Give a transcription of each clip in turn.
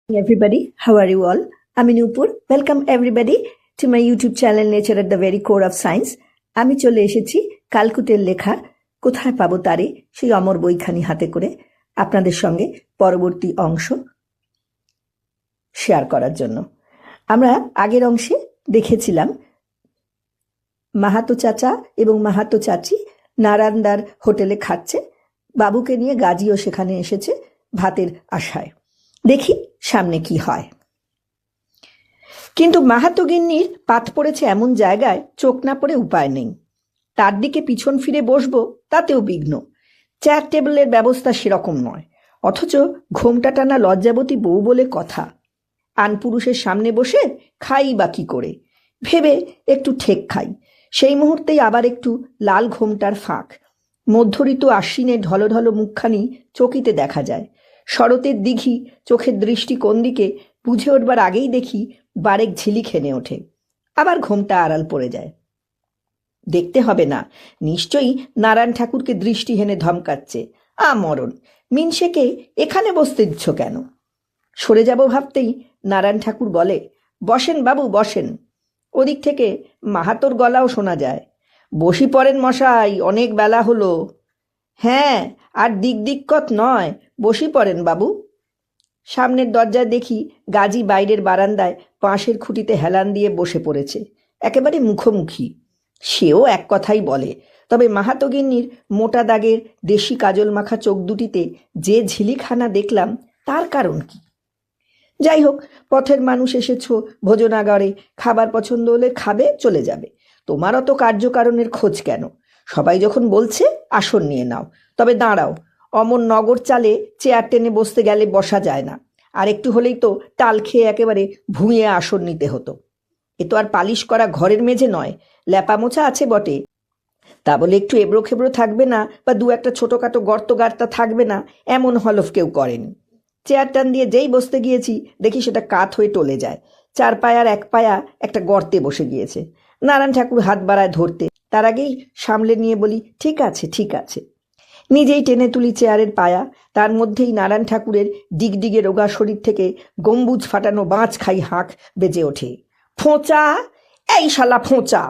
Everybody, how are you all? I'm Nupur. Welcome everybody to my YouTube channel Nature at the Very Core of Science. আমি চলে এসেছি কালকুটের লেখা কোথায় পাবো তারে সেই অমর বইখানি হাতে করে আপনাদের সঙ্গে পরবর্তী অংশ শেয়ার করার জন্য। আমরা আগের অংশে দেখেছিলাম মাহাতো চাচা এবং মাহাতো চাচি নারায়ণদার হোটেলে খাচ্ছে, বাবুকে নিয়ে গাজিও সেখানে এসেছে ভাতের আশায়। দেখি সামনে কি হয়। কিন্তু মাহাতো গিন্নির পাত পড়েছে এমন জায়গায় চোখ না পড়ে উপায় নেই। তার দিকে পিছন ফিরে বসবো তাতেও বিঘ্ন। চেয়ার টেবিলের ব্যবস্থা সেরকম নয়, অথচ ঘোমটা টানা লজ্জাবতী বউ বলে কথা। আনপুরুষের সামনে বসে খাই বা কি করে ভেবে একটু ঠেক খাই, সেই মুহূর্তেই আবার একটু লাল ঘোমটার ফাঁক। মধ্যঋতু আশ্বিনের ঢলঢল মুখখানি চকিতে দেখা যায়। শরতের দিঘি চোখের দৃষ্টি কোন দিকে বুঝে উঠবার আগেই দেখি বারেক ঝিলি খেনে ওঠে, আবার ঘোমটা আড়াল পড়ে যায়। দেখতে হবে না, নিশ্চয়ই নারায়ণ ঠাকুরকে দৃষ্টি হেনে ধমকাচ্ছে। মরণ, মিনসেকে এখানে বসতে দিচ্ছ কেন? সরে যাব ভাবতেই নারায়ণ ঠাকুর বলে, বসেন বাবু বসেন। ওদিক থেকে মাহাতোর গলাও শোনা যায়, বসি পড়েন মশাই, অনেক বেলা হলো। হ্যাঁ, আর দিককত নয়, বসি পড়েন বাবু। সামনের দরজায় দেখি গাজী বাইরের বারান্দায় বাঁশের খুঁটিতে হেলান দিয়ে বসে পড়েছে, একেবারে মুখোমুখি। সেও এক কথাই বলে, তবে মাহাতো গিন্নির মোটা দাগের দেশি কাজল মাখা চোখ দুটিতে যে ঝিলিখানা দেখলাম তার কারণ কি? যাই হোক, পথের মানুষ এসেছ ভোজনাগারে, খাবার পছন্দ হলে খাবে, চলে যাবে। তোমার অত কার্যকারণের খোঁজ কেন? সবাই যখন বলছে আসন নিয়ে নাও, তবে দাঁড়াও, অমন নগর চালে চেয়ার টেনে বসতে গেলে বসা যায় না। আর একটু হলেই তো টাল খেয়ে একেবারে ভুঁয়ে আসন নিতে হতো। এ তো আর পালিশ করা ঘরের মেঝে নয়, ল্যাপা মোছা আছে বটে, তা বলে একটু এবড়ো খেবড়ো থাকবে না, বা দু একটা ছোটোখাটো গর্ত গার্তা থাকবে না, এমন হলফ কেউ করেনি। চেয়ার টান দিয়ে যেই বসতে গিয়েছি দেখি সেটা কাত হয়ে টলে যায়। 4 পায়ার 1 পায়া একটা গর্তে বসে গিয়েছে। নারায়ণ ঠাকুর হাত বাড়ায় ধরতে, তার আগেই সামলে নিয়ে বলি, ঠিক আছে ঠিক আছে। নিজেই টেনে তুলি চেয়ারের পায়া, তার মধ্যেই নারায়ণ ঠাকুরের ডিগডিগে রোগা শরীর থেকে গম্বুজ ফাটানো বাঁচ খাই হাঁক বেজে ওঠে, ফোঁচা, এই শালা ফোঁচা।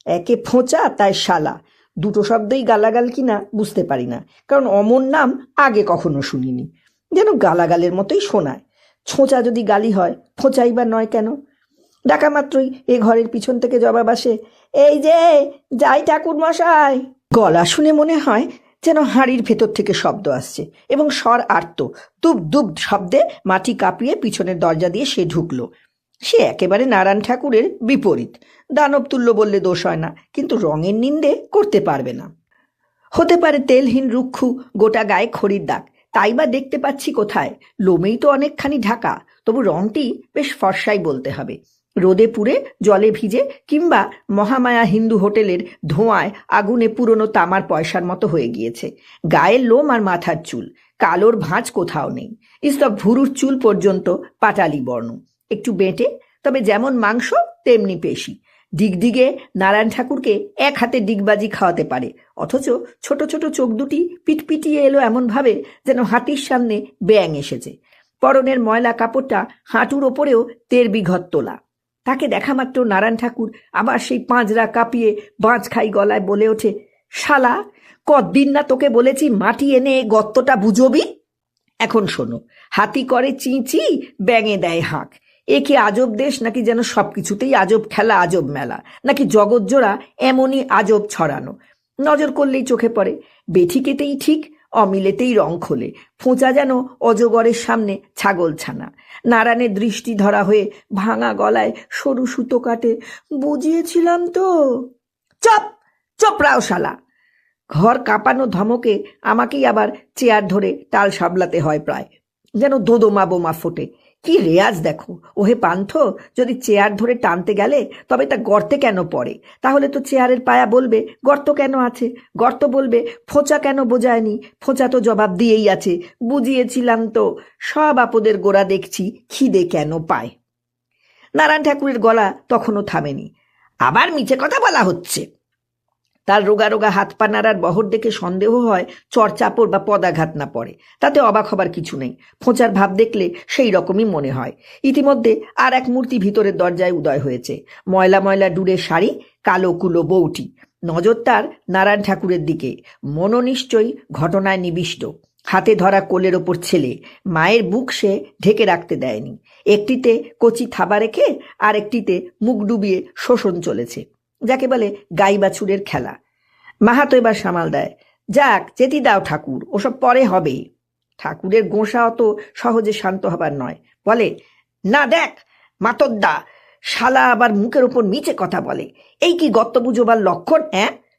একে ফোঁচা তাই শালা, দুটো শব্দই গালাগাল কিনা বুঝতে পারি না, কারণ অমন নাম আগে কখনো শুনিনি। যেন গালাগালের মতোই শোনায়। ছোঁচা যদি গালি হয়, ফোঁচাই বা নয় কেন? ডাকা মাত্রই এ ঘরের পিছন থেকে জবাব আসে, এই যে যাই ঠাকুর মশাই। গলা শুনে মনে হয় যেন হাঁড়ির ভেতর থেকে শব্দ আসছে, এবং স্বর আর্ত। দুব দুব শব্দে মাটি কাঁপিয়ে পিছনের দরজা দিয়ে সে ঢুকলো। সে একেবারে নারায়ণ ঠাকুরের বিপরীত। দানব তুল্য বললে দোষ হয় না, কিন্তু রঙের নিন্দে করতে পারবে না। হতে পারে তেলহীন রুক্ষু, গোটা গায়ে খড়ির দাগ, তাই বা দেখতে পাচ্ছি কোথায়? লোমেই তো অনেকখানি ঢাকা, তবু রংটি বেশ ফর্সাই বলতে হবে। রোদে পুড়ে জলে ভিজে, কিংবা মহামায়া হিন্দু হোটেলের ধোঁয়ায় আগুনে পুরনো তামার পয়সার মতো হয়ে গিয়েছে। গায়ের লোম আর মাথার চুল, কালোর ভাঁজ কোথাও নেই। স্তব ভুরুর চুল পর্যন্ত পাটালি বর্ণ, একটু বেঁটে, তবে যেমন মাংস তেমনি পেশি। ডিগডিগে নারায়ণ ঠাকুরকে এক হাতে ডিগবাজি খাওয়াতে পারে, অথচ ছোট ছোট চোখ দুটি পিটপিটিয়ে এলো এমনভাবে যেন হাতির সামনে ব্যাঙ এসেছে। পরনের ময়লা কাপড়টা হাঁটুর ওপরেও 13 বিঘত তোলা। তাকে দেখা মাত্র নারায়ণ ঠাকুর আবার সেই পাঁজরা কাঁপিয়ে বাঁচ খাই গলায় বলে ওঠে, শালা, কতদিন না তোকে বলেছি মাটি এনে গর্তটা বুঝবি? এখন শোনো, হাতি করে চি চি, ব্যাঙে দেয় হাঁক। এ কি আজব দেশ, নাকি যেন সবকিছুতেই আজব খেলা, আজব মেলা, নাকি জগৎ জোড়া এমনই আজব ছড়ানো? নজর করলেই চোখে পড়ে, বেঠিকেতেই ঠিক, অমিলেতেই রং খোলে। ফোঁচা যেন অজগরের সামনে ছাগল ছানা। নারায়ণের দৃষ্টি ধরা হয়ে ভাঙা গলায় সরু সুতো কাটে, বুঝিয়েছিলাম তো। চপ চপরাও শালা। ঘর কাঁপানো ধমকে আমাকেই আবার চেয়ার ধরে টাল সাবলাতে হয় প্রায়, যেন দোদমা বোমা ফোটে। কি রেয়াজ দেখো, ওহে পান্থ, যদি চেয়ার ধরে টানতে গেলে তবে তা গর্তে কেন পড়ে? তাহলে তো চেয়ারের পায়া বলবে গর্ত কেন আছে, গর্ত বলবে ফোঁচা কেন বোঝায়নি, ফোঁচা তো জবাব দিয়েই আছে, বুঝিয়েছিলাম তো। সব আপদের গোড়া দেখছি খিদে কেন পায়। নারায়ণ ঠাকুরের গলা তখনও থামেনি। আবার মিছে কথা বলা হচ্ছে। তার রোগা রোগা হাত পা নাড়ার বহর দেখে সন্দেহ হয় চড়চাপড় বা পদাঘাত না পড়ে। তাতে অবাক হবার কিছু নেই, ফোঁচার ভাব দেখলে সেই রকমই মনে হয়। ইতিমধ্যে আর এক মূর্তি ভিতরের দরজায় উদয় হয়েছে। ময়লা ময়লা ডুরের শাড়ি, কালো কুলো বউটি। নজর তার নারায়ণ ঠাকুরের দিকে। মনও নিশ্চয়ই ঘটনায় নিবিষ্ট। হাতে ধরা কোলের ওপর ছেলে, মায়ের বুক সে ঢেকে রাখতে দেয়নি। একটিতে কচি থাবা রেখে আর একটিতে মুখ ডুবিয়ে শোষণ চলেছে, যাকে বলে গাই বাছুরের খেলা। মাহাতো এবার সামাল দেয়, যাক যেতে দাও ঠাকুর, ওসব পরে হবে। ঠাকুরের গোঁসা অত সহজে শান্ত হবার নয়। বলে, না দেখ মাতদ্দা, শালা আবার মুখের ওপর নিচে কথা বলে। এই কি গত্ত বুঝোবার লক্ষণ?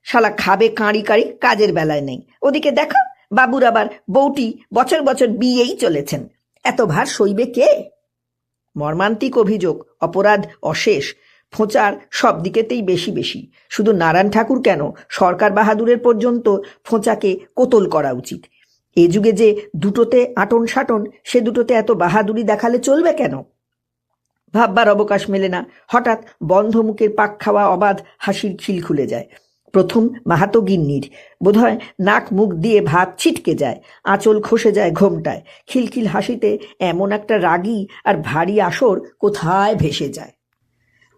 শালা খাবে কাঁড়ি কাঁড়ি, কাজের বেলায় নেই। ওদিকে দেখো বাবুর আবার বউটি বছর বছর বিয়েই চলেছেন, এত ভার সইবে কে? মর্মান্তিক অভিযোগ, অপরাধ অশেষ। ফোঁচার সব দিকেতেই বেশি বেশি। শুধু নারায়ণ ঠাকুর কেন, সরকার বাহাদুরের পর্যন্ত ফোঁচাকে কোতল করা উচিত। এ যুগে যে দুটোতে আটন সাটন, সে দুটোতে এত বাহাদুরি দেখালে চলবে কেন? ভাববার অবকাশ মেলে না। হঠাৎ বন্ধ মুখের পাক খাওয়া অবাধ হাসির খিল খুলে যায়। প্রথম মাহাতো গিন্নির। বোধহয় নাক মুখ দিয়ে ভাত ছিটকে যায়, আঁচল খসে যায় ঘোমটায়। খিলখিল হাসিতে এমন একটা রাগী আর ভারী আসর কোথায় ভেসে যায়।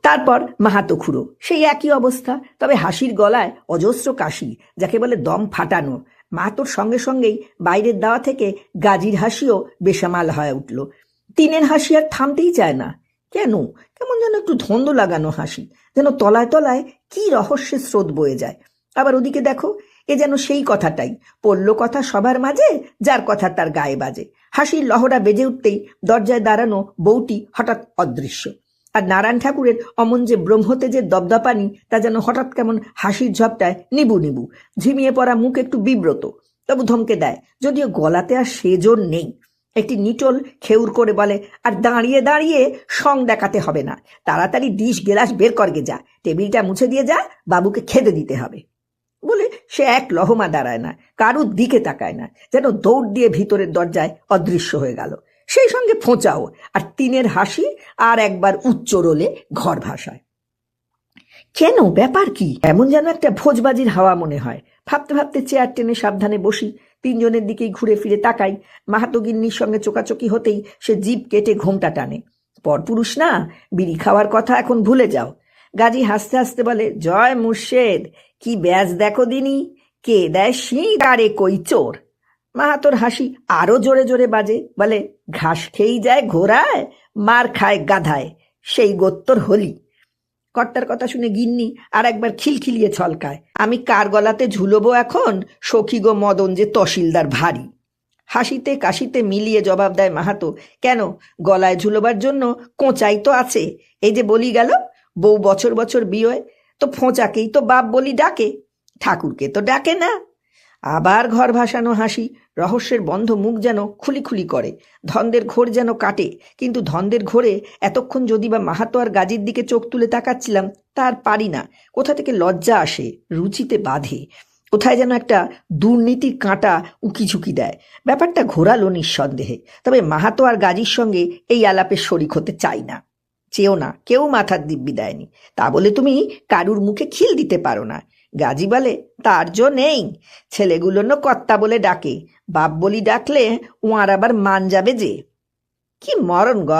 তারপর মাহাতো খুড়ো, সেই একই অবস্থা, তবে হাসির গলায় অজস্র কাশি, যাকে বলে দম ফাটানো। মাহাতোর সঙ্গে সঙ্গেই বাইরের দাওয়া থেকে গাজির হাসিও বেসামাল হয়ে উঠল। তিনের হাসি আর থামতেই চায় না। কেন? কেমন যেন একটু ধন্দ লাগানো হাসি, যেন তলায় তলায় কি রহস্যের স্রোত বয়ে যায়। আবার ওদিকে দেখো, এ যেন সেই কথাটাই, পড়ল কথা সবার মাঝে, যার কথা তার গায়ে বাজে। হাসির লহরা বেজে উঠতেই দরজায় দাঁড়ানো বউটি হঠাৎ অদৃশ্য। আর নারায়ণ ঠাকুরের অমন যে ব্রহ্মতেজের দবদপানি, তা যেন হঠাৎ কেমন হাসির ঝপটায় নিবু নিবু। ঝিমিয়ে পড়া মুখ একটু বিব্রত, তবু ধমকে দেয়, যদিও গলাতে আর সেজোর নেই। একটি নিটল খেউর করে বলে, আর দাঁড়িয়ে দাঁড়িয়ে সং দেখাতে হবে না, তাড়াতাড়ি ডিশ গেলাস বের করগে যা, টেবিলটা মুছে দিয়ে যা, বাবুকে খেতে দিতে হবে। বলে সে এক লহমা দাঁড়ায় না, কারুর দিকে তাকায় না, যেন দৌড় দিয়ে ভিতরের দরজায় অদৃশ্য হয়ে গেল। সেই সঙ্গে ফোঁচাও, আর তিনের হাসি আর একবার উচ্চ রোলে ঘর ভাসায়। কেন, ব্যাপার কি? এমন যেন একটা ভোজবাজির হাওয়া মনে হয়। ভাবতে ভাবতে চেয়ার টেনে সাবধানে বসি, তিনজনের দিকেই ঘুরে ফিরে তাকাই। মাহাতো গিন্নির সঙ্গে চোকাচোকি হতেই সে জিভ কেটে ঘোমটা টানে। পরপুরুষ না, বিড়ি খাওয়ার কথা এখন ভুলে যাও। গাজী হাসতে হাসতে বলে, জয় মুর্শেদ, কি ব্যাজ দেখো দিনি, কে দেয় শিং আরে কই চোর। মাহাতোর হাসি আরো জোরে জোরে বাজে, বলে, ঘাস খেয়েই যায় ঘোড়ায়, মার খায় গাধায়, সেই গোত্তর হলি। কর্তার কথা শুনে গিন্নি আর একবার খিলখিলিয়ে ছলকায়। আমি কার গলাতে ঝুলবো এখন, সখী গো মদন যে তহসিলদার ভারী। হাসিতে কাশিতে মিলিয়ে জবাব দেয় মাহাতো, কেন, গলায় ঝুলবার জন্য কোঁচাই তো আছে। এই যে বলি গেল, বউ বছর বছর বিয়ে, তো ফোঁচাকেই তো বাপ বলি ডাকে, ঠাকুরকে তো ডাকে না। আবার ঘর ভাসানো হাসি, রহস্যের বন্ধ মুখ যেন খুলি খুলি করে, ধন্দের ঘোর যেন কাটে। কিন্তু ধন্দের ঘোরে এতক্ষণ যদি বা মাহাতো আর গাজীর দিকে চোখ তুলে তাকাচ্ছিলাম, তার পারি না। কোথা থেকে লজ্জা আসে, রুচিতে বাঁধে, কোথায় যেন একটা দুর্নীতির কাঁটা উকিঝুঁকি দেয়। ব্যাপারটা ঘোরালো নিঃসন্দেহে, তবে মাহাতো আর গাজীর সঙ্গে এই আলাপের শরিক হতে চাই না, চেয়েও না, কেউ মাথার দিব্যি দেয়নি। তা বলে তুমি কারুর মুখে খিল দিতে পারো না। গাজী বলে, তার জো নেই, ছেলেগুলো কর্তা বলে ডাকে, বাপ বলি ডাকলে ওয়ার আবার মান যাবে যে। কি মরণ গ!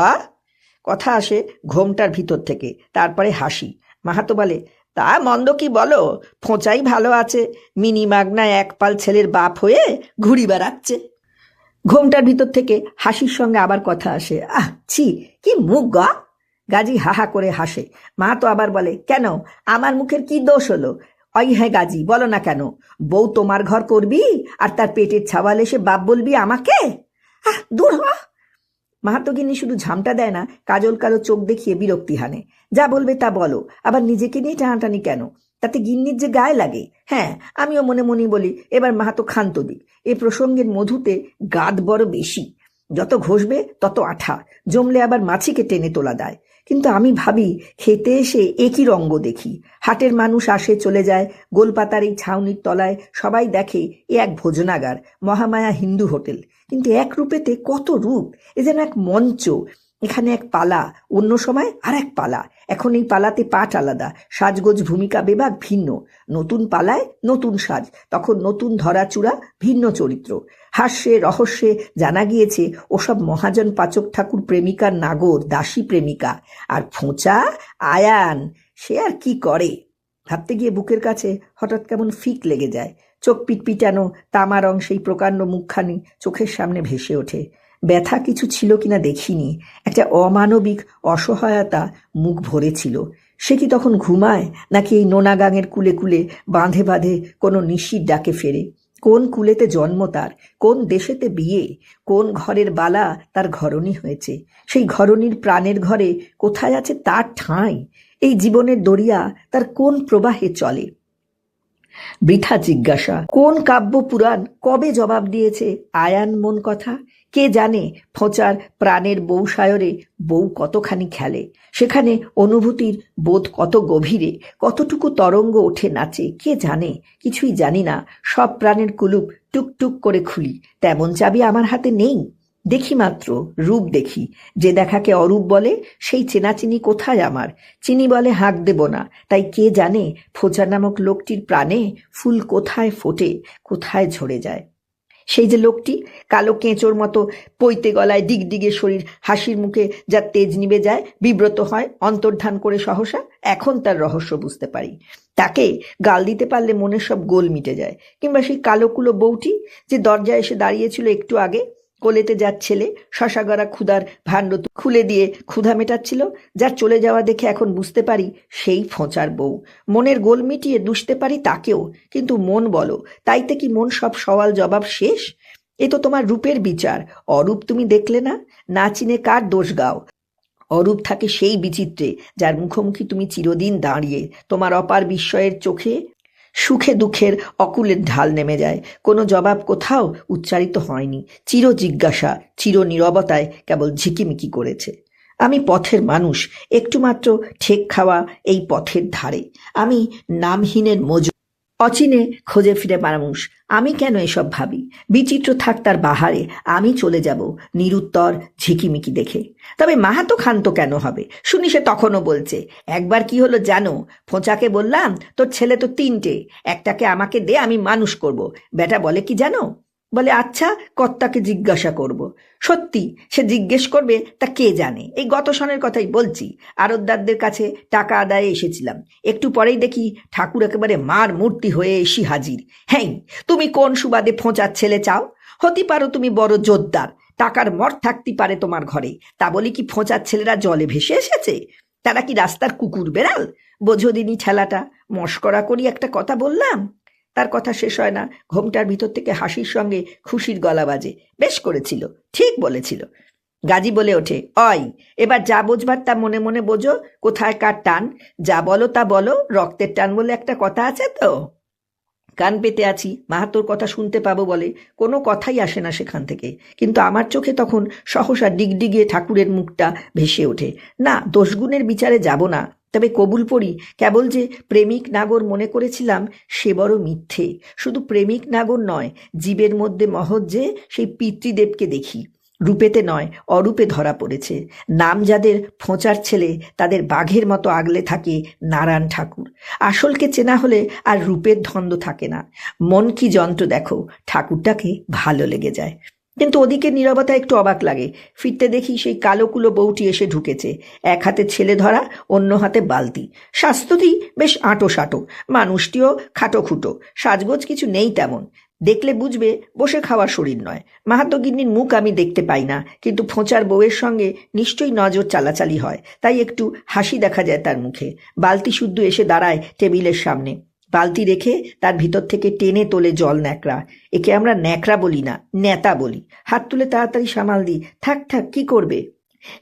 কথা আসে ঘোমটার ভিতর থেকে, তারপরে হাসি। মাহাতো বলে, তা মন্দ কি বলো, ফোঁচাই ভালো আছে, মিনি মাগনায় এক পাল ছেলের বাপ হয়ে ঘুরি বেড়াচ্ছে। ঘোমটার ভিতর থেকে হাসির সঙ্গে আবার কথা আসে, আহ ছি, কি মুখ গ! গাজী হাহা করে হাসে। মাহাতো আবার বলে, কেন, আমার মুখের কি দোষ হলো? ওই হ্যাঁ গাজী, বলো না কেন, বউ তোমার ঘর করবি আর তার পেটের ছাওয়াল এসে বাপ বলবি আমাকে? আহ, দূর হ। মাহাতো গিন্নি শুধু ঝামটা দেয় না, কাজল কালো চোখ দেখিয়ে বিরক্তি হানে। যা বলবে তা বলো, আবার নিজেকে নিয়ে টানাটানি কেন? তাতে গিন্নির যে গায়ে লাগে। হ্যাঁ, আমিও মনে মনে বলি, এবার মাহাতো ক্ষান্ত দিক, এ প্রসঙ্গের মধুতে গাদ বড় বেশি, যত ঘষবে তত আঠা, জমলে আবার মাছিকে টেনে তোলা দেয়। কিন্তু আমি ভাবি, খেতে এসে একই রঙ্গ দেখি, হাটের মানুষ আসে চলে যায়, গোলপাতার এই ছাউনির তলায় সবাই দেখে এ এক ভোজনাগার, মহামায়া হিন্দু হোটেল, কিন্তু এক রূপেতে কত রূপ, এ যেন এক মঞ্চ, এখানে এক পালা, অন্য সময় আর এক পালা। এখন এই পালাতে পাঠ আলাদা, সাজগোজ ভূমিকা বিভাগ ভিন্ন। নতুন পালায় নতুন সাজ, তখন নতুন ধরাচূড়া, ভিন্ন চরিত্র। হাস্যে রহস্যে জানা গিয়েছে ওসব মহাজন পাচক ঠাকুর প্রেমিকার নাগর, দাসী প্রেমিকা। আর ফোঁচা আয়ান, সে আর কি করে। ভাবতে গিয়ে বুকের কাছে হঠাৎ কেমন ফিক লেগে যায়। চোখ পিটপিটানো, তামা রং সেই প্রকাণ্ড মুখখানি চোখের সামনে ভেসে ওঠে। ব্যথা কিছু ছিল কিনা দেখিনি, একটা অমানবিক অসহায়তা মুখ ভরেছিল। সে কি তখন ঘুমায়, নাকি এই নোনা গাঙের কুলে কুলে বাঁধে বাঁধে কোনো নিশির ডাকে ফেরে? কোন কুলেতে জন্ম তার, কোন দেশেতে বিয়ে, কোন ঘরের বালা তার ঘরণী হয়েছে? সেই ঘরণীর প্রাণের ঘরে কোথায় আছে তার ঠাঁই? এই জীবনের দরিয়া তার কোন প্রবাহে চলে? বৃথা জিজ্ঞাসা। কোন কাব্য পুরাণ কবে জবাব দিয়েছে আয়ান মন কথা? কে জানে ফোঁচার প্রাণের বউ সায়রে বউ কতখানি খেলে, সেখানে অনুভূতির বোধ কত গভীরে, কতটুকু তরঙ্গ ওঠে নাচে, কে জানে? কিছুই জানি না। সব প্রাণের কুলুপ টুকটুক করে খুলি, তেমন চাবি আমার হাতে নেই। দেখি মাত্র, রূপ দেখি। যে দেখাকে অরূপ বলে, সেই চেনাচিনি কোথায় আমার? চিনি বলে হাঁক দেব না, তাই কে জানে ফোঁচা নামক লোকটির প্রাণে ফুল কোথায় ফোটে, কোথায় ঝরে যায়। সেই যে লোকটি, কালো কেঁচোর মতো পৈতে গলায়, ডিগডিগে শরীর, হাসির মুখে যার তেজ নিবে যায়, বিব্রত হয় অন্তর্ধান করে সহসা। এখন তার রহস্য বুঝতে পারি। তাকে গাল দিতে পারলে মনের সব গোল মিটে যায়। কিংবা সেই কালোকুলো বউটি, যে দরজায় এসে দাঁড়িয়েছিল একটু আগে, কোলেতে যার ছেলে শশাগড়া ক্ষুধার ভাণ্ড খুলে দিয়ে ক্ষুধা মেটাচ্ছিল, যার চলে যাওয়া দেখে এখন বুঝতে পারি সেই ফোঁচার বউ। মনের গোল মিটিয়ে দুষতে পারি তাকেও, কিন্তু মন বলো, তাইতে কি মন সব সওয়াল জবাব শেষ? এ তো তোমার রূপের বিচার। অরূপ তুমি দেখলে না, না চিনে কার দোষ গাও? অরূপ থাকে সেই বিচিত্রে যার মুখোমুখি তুমি চিরদিন দাঁড়িয়ে। তোমার অপার বিস্ময়ের চোখে সুখে দুঃখের অকুলের ঢাল নেমে যায়। কোনো জবাব কোথাও উচ্চারিত হয়নি। চির জিজ্ঞাসা, চির নীরবতায় কেবল ঝিকিমিকি করেছে। আমি পথের মানুষ, একটু মাত্র ঠেক খাওয়া এই পথের ধারে। আমি নামহীনের মজুর, অচিনে খোঁজে ফিরে মানুষ। আমি কেন এসব ভাবি? বিচিত্র থাক তার বাহারে, আমি চলে যাব নিরুত্তর ঝিকিমিকি দেখে। তবে মাহাতো ক্ষান্ত কেন হবে? শুনি সে তখনও বলছে, একবার কি হলো জানো, ফোঁচাকে বললাম তোর ছেলে তো তিনটে, একটাকে আমাকে দে, আমি মানুষ করব। বেটা বলে কি জানো? বলে আচ্ছা, কর্তাকে জিজ্ঞাসা করব। সত্যি সে জিজ্ঞেস করবে তা কে জানে। এই গত সনের কথাই বলছি। আরতদারদের কাছে টাকা আদায়ে এসেছিলাম, একটু পরেই দেখি ঠাকুর একেবারে মার মূর্তি হয়ে এসি হাজির। হ্যাঁ, তুমি কোন সুবাদে ফোঁচার ছেলে চাও? হতে পারো তুমি বড় জোরদার, টাকার মঠ থাকতে পারে তোমার ঘরে, তা বলি কি ফোঁচার ছেলেরা জলে ভেসে এসেছে? তারা কি রাস্তার কুকুর বেড়াল? বোঝো দিনি ঠেলাটা, মস্করা করি একটা কথা বললাম। তার কথা শেষ হয় না, ঘোমটার ভিতর থেকে হাসির সঙ্গে খুশির গলা বাজে। বেশ করেছিল, ঠিক বলেছিল। গাজী বলে ওঠে, অয়, এবার যা বোঝবার তা মনে মনে বোঝো। কোথায় কার টান, যা বলো তা বলো। রক্তের টান বলে একটা কথা আছে তো। কান পেতে আছি, মাহাতোর কথা শুনতে পাবো বলে কোনো কথাই আসে না সেখান থেকে। কিন্তু আমার চোখে তখন সহসা ডিগডিগিয়ে ঠাকুরের মুখটা ভেসে ওঠে। না, দোষগুণের বিচারে যাব না, তবে কবুল পড়ি, কেবল যে প্রেমিক নাগর মনে করেছিলাম সে বড় মিথ্যে। শুধু প্রেমিক নাগর নয়, জীবের মধ্যে মহৎ যে সেই পিতৃদেবকে দেখি। রূপেতে নয়, অরূপে ধরা পড়েছে। নাম যাদের ফোঁচার ছেলে, তাদের বাঘের মতো আগলে থাকে নারায়ণ ঠাকুর। আসলকে চেনা হলে আর রূপের ধন্দ থাকে না। মন কি যন্ত্র দেখো, ঠাকুরটাকে ভালো লেগে যায়। কিন্তু ওদিকে নীরবতা একটু অবাক লাগে। ফিরতে দেখি সেই কালোকুলো বউটি এসে ঢুকেছে, এক হাতে ছেলে ধরা, অন্য হাতে বালতি। স্বাস্থ্যটি বেশ আঁটো সাঁটো, মানুষটিও খাটো খুটো, সাজগোজ কিছু নেই তেমন। দেখলে বুঝবে বসে খাওয়ার শরীর নয়। মাহাতো-গিন্নির মুখ আমি দেখতে পাই না, কিন্তু ফোঁচার বউয়ের সঙ্গে নিশ্চয়ই নজর চালাচালি হয়, তাই একটু হাসি দেখা যায় তার মুখে। বালতি শুদ্ধ এসে দাঁড়ায় টেবিলের সামনে, বালতি রেখে তার ভিতর থেকে টেনে তোলে জল ন্যাকড়া। একে আমরা ন্যাকড়া বলি না, নেতা বলি। হাত তুলে তাড়াতাড়ি সামাল দিই, থাক থাক, কি করবে?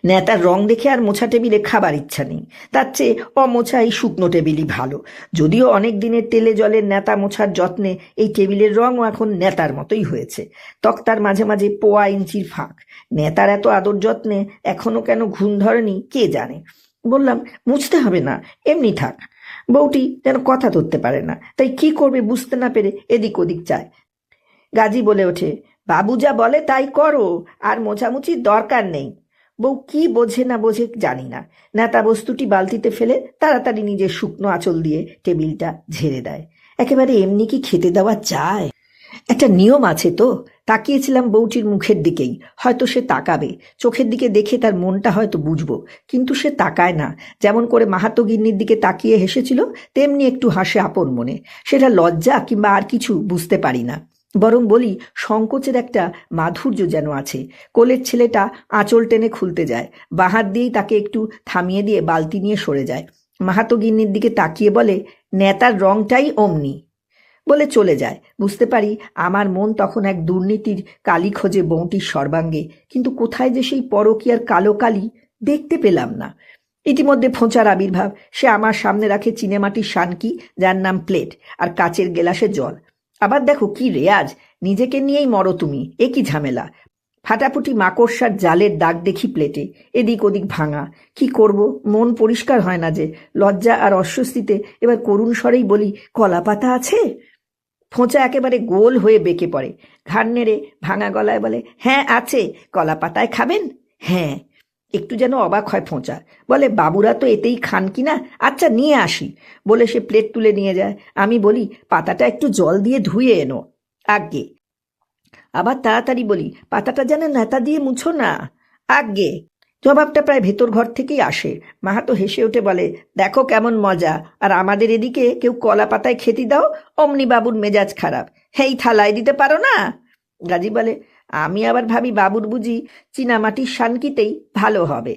নেতার রং দেখে আর মোছা টেবিলে খাবার ইচ্ছা নেই, তার চেয়ে অমোছা এই শুকনো টেবিলই ভালো। যদিও অনেক দিনের তেলে জলের নেতা মোছার যত্নে এই টেবিলের রঙও এখন নেতার মতোই হয়েছে। তক্তার মাঝে মাঝে পোয়া ইঞ্চির ফাঁক। নেতার এত আদর যত্নে এখনো কেন ঘুম ধরেনি কে জানে। বললাম, মুছতে হবে না, এমনি থাক। বউটি যেন কথা ধরতে পারে না, তাই কি করবে বুঝতে না পেরে এদিক ওদিক চায়। গাজী বলে ওঠে, বাবু যা বলে তাই করো, আর মোছামুছির দরকার নেই। বউ কি বোঝে না বোঝে জানি না, নেতা বস্তুটি বালতিতে ফেলে তাড়াতাড়ি নিজের শুকনো আঁচল দিয়ে টেবিলটা ঝেড়ে দেয়। একেবারে এমনি কি খেতে দেওয়া যায়? একটা নিয়ম আছে তো। তাকিয়েছিলাম বউটির মুখের দিকেই, হয়তো সে তাকাবে, চোখের দিকে দেখে তার মনটা হয়তো বুঝবো, কিন্তু সে তাকায় না। যেমন করে মাহাতো গিন্নির দিকে তাকিয়ে হেসেছিল, তেমনি একটু হাসে আপন মনে। সেটা লজ্জা কিংবা আর কিছু বুঝতে পারি না, বরং বলি সংকোচের একটা মাধুর্য যেন আছে। কোলের ছেলেটা আঁচল টেনে খুলতে যায়, বাঁ হাত দিয়েই তাকে একটু থামিয়ে দিয়ে বালতি নিয়ে সরে যায়। মাহাতো গিন্নির দিকে তাকিয়ে বলে, নেতার রংটাই অমনি, বলে চলে যায়। বুঝতে পারি আমার মন তখন এক দুর্নীতির কালি খোঁজে বউটির সর্বাঙ্গে, কিন্তু কোথায় যে সেই পরকীয়ার কালো কালি দেখতে পেলাম না। ইতিমধ্যে ফোঁচার আবির্ভাব। সে আমার সামনে রাখে চিনেমাটির শানকি, যার নাম প্লেট, আর কাচের গেলাসে জল। আবার দেখো কি রেয়াজ, নিজেকে নিয়েই মরো তুমি, এ কি ঝামেলা। ফাটাফুটি মাকড়সার জালের দাগ দেখি প্লেটে, এদিক ওদিক ভাঙা। কি করব, মন পরিষ্কার হয় না যে। লজ্জা আর অস্বস্তিতে এবার করুণ স্বরেই বলি, কলা পাতা আছে? ফোঁচা একেবারে গোল হয়ে বেঁকে পড়ে, ঘাড় নেড়ে ভাঙা গলায় বলে, হ্যাঁ আছে। কলা পাতায় খাবেন? হ্যাঁ। একটু যেন অবাক হয় ফোঁচা, বলে, বাবুরা তো এতেই খান কি না, আচ্ছা নিয়ে আসি। বলে সে প্লেট তুলে নিয়ে যায়। আমি বলি, পাতাটা একটু জল দিয়ে ধুয়ে এনো। আজ্ঞে। আবার তাড়াতাড়ি বলি, পাতাটা যেন নেতা দিয়ে মুছো না। আজ্ঞে। জবাবটা প্রায় ভেতর ঘর থেকেই আসে। মাহাতো হেসে উঠে বলে, দেখো কেমন মজা, আর আমাদের এদিকে কেউ কলা পাতায় খেতে দাও, অমনি বাবুর মেজাজ খারাপ। হেই, থালায় দিতে পারো না? গাজী বলে, আমি আবার ভাবি বাবুর বুঝি চীনামাটির শানকিতেই ভালো হবে,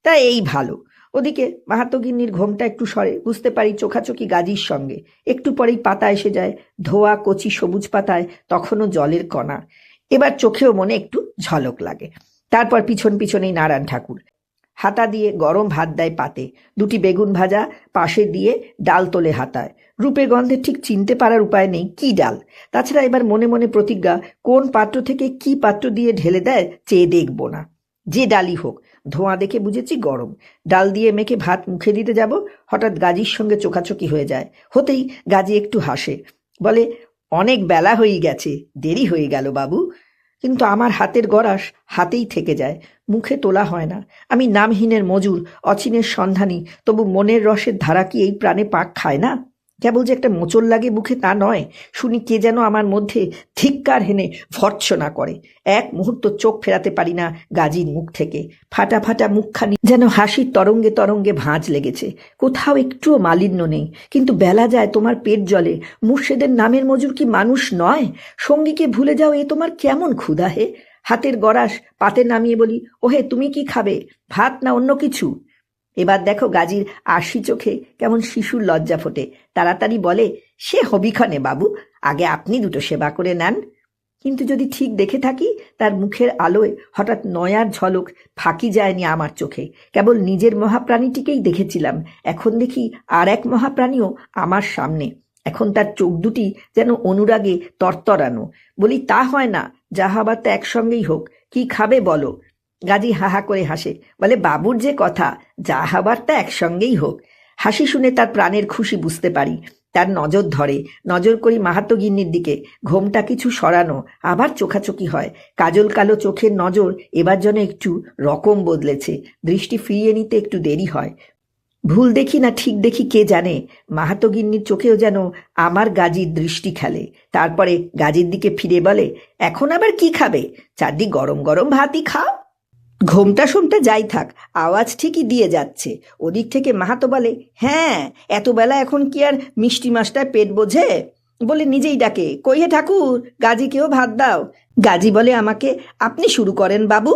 তা এই ভালো। ওদিকে মাহাতো গিন্নির ঘোমটা একটু সরে, বুঝতে পারি চোখাচোখি গাজীর সঙ্গে। একটু পরেই পাতা এসে যায়, ধোয়া কচি সবুজ পাতায় তখনও জলের কণা। এবার চোখেও মনে একটু ঝলক লাগে। তারপর পিছন পিছনেই নারায়ণ ঠাকুর হাতা দিয়ে গরম ভাত দেয় পাতে, দুটি বেগুন ভাজা পাশে দিয়ে ডাল তোলে হাতায়। রূপে গন্ধে ঠিক চিনতে পারার উপায় নেই কি ডাল। তাছাড়া এবার মনে মনে প্রতিজ্ঞা, কোন পাত্র থেকে কি পাত্র দিয়ে ঢেলে দেয় চেয়ে দেখব না, যে ডালই হোক। ধোঁয়া দেখে বুঝেছি গরম। ডাল দিয়ে মেখে ভাত মুখে দিতে যাব, হঠাৎ গাজীর সঙ্গে চোখাচোখি হয়ে যায়। হতেই গাজী একটু হাসে, বলে, অনেক বেলা হয়ে গেছে, দেরি হয়ে গেল বাবু। কিন্তু আমার হাতের গড়াস হাতেই থেকে যায়, মুখে তোলা হয় না। আমি নামহীনের মজুর, অচিনের সন্ধানী, তবু মনের রসের ধারা কি এই প্রাণে পাক খায় না? কেবল যে একটা মোচড় লাগে মুখে তা নয়, শুনি কে যেন আমার মধ্যে ধিক্কার হেনে ভর্ৎসনা করে। এক মুহূর্ত চোখ ফেরাতে পারি না গাজীর মুখ থেকে। ফাটা ফাটা মুখখানি যেন হাসির তরঙ্গে তরঙ্গে ভাঁজ লেগেছে, কোথাও একটুও মালিন্য নেই। কিন্তু বেলা যায়, তোমার পেট জ্বলে। মুর্শেদের নামের মজুর কি মানুষ নয়? সঙ্গীকে ভুলে যাও, এ তোমার কেমন ক্ষুধা হে? হাতের গড়াস পাতে নামিয়ে বলি, ওহে তুমি কি খাবে, ভাত না অন্য কিছু? এবার দেখো গাজীর আশি চোখে কেমন শিশুর লজ্জা ফোটে। তাড়াতাড়ি বলে, সে হবিক্ষণে বাবু, আগে আপনি দুটো সেবা করে নেন। কিন্তু যদি ঠিক দেখে থাকি, তার মুখের আলোয় হঠাৎ নয়ার ঝলক ফাঁকি যায়নি আমার চোখে। কেবল নিজের মহাপ্রাণীটিকেই দেখেছিলাম, এখন দেখি আর এক মহাপ্রাণীও আমার সামনে। এখন তার চোখ দুটি যেন অনুরাগে তরতরানো। বলি, তা হয় না, যা হবার তা একসঙ্গেই হোক। কি খাবে বলো? গাজী হাহা করে হাসে, বলে, বাবুর যে কথা, যা হবার তা একসঙ্গেই হোক। হাসি শুনে তার প্রাণের খুশি বুঝতে পারি। তার নজর ধরে, নজর করি মাহাতো গিন্নির দিকে। ঘোমটা কিছু সরানো, আবার চোখাচোখি হয়। কাজল কালো চোখের নজর এবার যেন একটু রকম বদলেছে। দৃষ্টি ফিরিয়ে নিতে একটু দেরি হয়। ভুল দেখি না ঠিক দেখি কে জানে, মাহাতো গিন্নির চোখেও যেন আমার গাজীর দৃষ্টি খেলে। তারপরে গাজীর দিকে ফিরে বলে, এখন আবার কি খাবে? চারদিক গরম গরম ভাতই খাও। ঘোমটা সোমটা যাই থাক, আওয়াজ ঠিকই দিয়ে যাচ্ছে। ওদিক থেকে মাহাতো বলে, হ্যাঁ, এত বেলা এখন কি আর মিষ্টি মাছটার পেট বোঝে? বলে নিজেই ডাকে, কই হে ঠাকুর, গাজীকেও ভাত দাও। গাজী বলে আমাকে, আপনি শুরু করেন বাবু।